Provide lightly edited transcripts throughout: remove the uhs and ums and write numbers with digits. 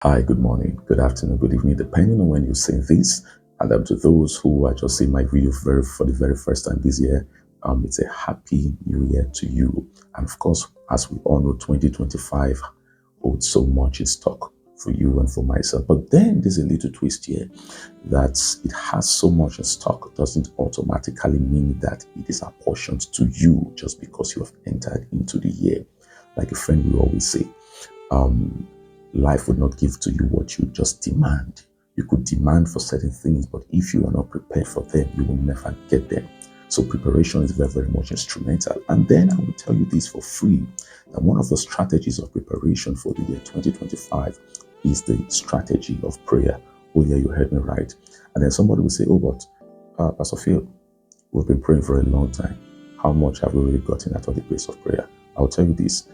Hi, good morning, good afternoon, good evening, depending on when you see this. And to those who are just seeing my video for the very first time this year, it's a happy new year to you. And of course, as we all know, 2025 holds so much in stock for you and for myself. But then there's a little twist here that it has so much in stock doesn't automatically mean that it is apportioned to you just because you have entered into the year. Like a friend will always say, life would not give to you what you just demand. You could demand for certain things, but if you are not prepared for them, you will never get them. So preparation is very, very much instrumental. And then I will tell you this for free, that one of the strategies of preparation for the year 2025 is the strategy of prayer. Oh yeah, you heard me right. And then somebody will say, oh, but Pastor Phil, we've been praying for a long time. How much have we really gotten out of the place of prayer? I'll tell you this,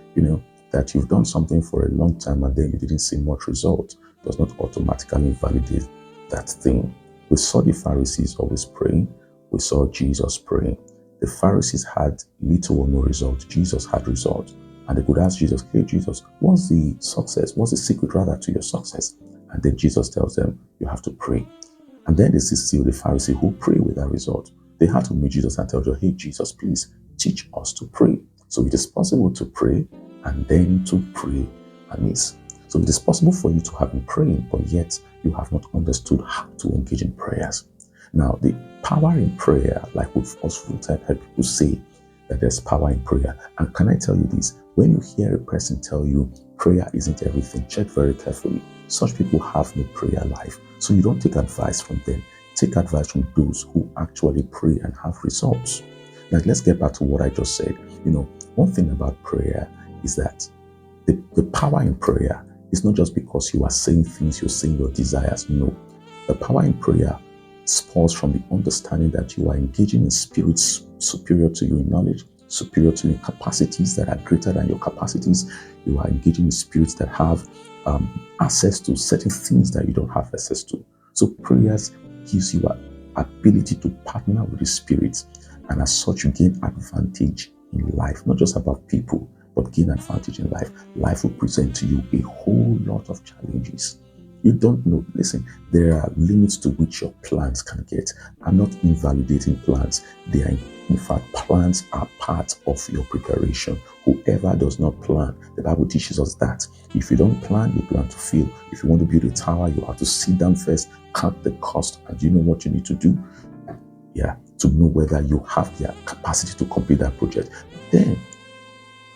that you've done something for a long time and then you didn't see much result does not automatically validate that thing. We saw the Pharisees always praying. We saw Jesus praying. The Pharisees had little or no result. Jesus had result. And they could ask Jesus, hey, Jesus, what's the success? What's the secret rather to your success? And then Jesus tells them, you have to pray. And then they see still the Pharisee who pray without result. They had to meet Jesus and tell you, hey, Jesus, please teach us to pray. So it is possible to pray and then to pray amiss. So it is possible for you to have been praying, but yet you have not understood how to engage in prayers. Now, the power in prayer, like we've also heard people say that there's power in prayer. And can I tell you this? When you hear a person tell you prayer isn't everything, check very carefully. Such people have no prayer life. So you don't take advice from them. Take advice from those who actually pray and have results. Now, let's get back to what I just said. One thing about prayer is that the power in prayer is not just because you are saying things, you're saying your desires. No. The power in prayer spurs from the understanding that you are engaging in spirits superior to you in knowledge, superior to you in capacities that are greater than your capacities. You are engaging in spirits that have access to certain things that you don't have access to. So prayers gives you an ability to partner with the spirits, and as such you gain advantage in life, not just about people, but gain advantage in life. Life will present to you a whole lot of challenges. You don't know. Listen, there are limits to which your plans can get. I'm not invalidating plans. They are, in fact, plans are part of your preparation. Whoever does not plan, the Bible teaches us that if you don't plan, you plan to fail. If you want to build a tower, you have to sit down first, count the cost, and you know what you need to do. To know whether you have the capacity to complete that project. Then,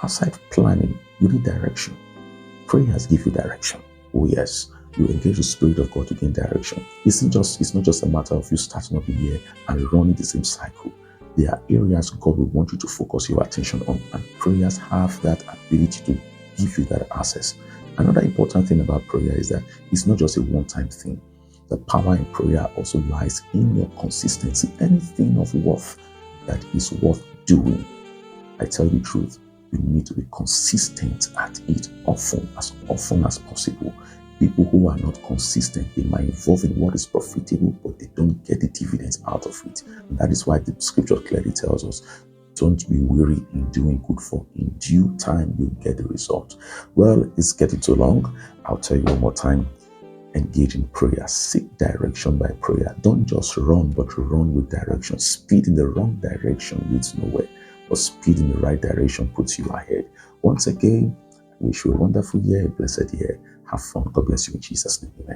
aside planning, you need direction. Prayers give you direction. Oh yes, you engage the Spirit of God to gain direction. It's not just a matter of you starting up the year and running the same cycle. There are areas God will want you to focus your attention on, and prayers have that ability to give you that access. Another important thing about prayer is that it's not just a one-time thing. The power in prayer also lies in your consistency. Anything of worth that is worth doing, I tell you the truth, you need to be consistent at it often as possible. People who are not consistent, they might involve in what is profitable, but they don't get the dividends out of it. And that is why the scripture clearly tells us, don't be weary in doing good, for in due time you'll get the result. Well, it's getting too long. I'll tell you one more time. Engage in prayer. Seek direction by prayer. Don't just run, but run with direction. Speed in the wrong direction leads nowhere, but speed in the right direction puts you ahead. Once again, I wish you a wonderful year, a blessed year. Have fun. God bless you in Jesus' name. Amen.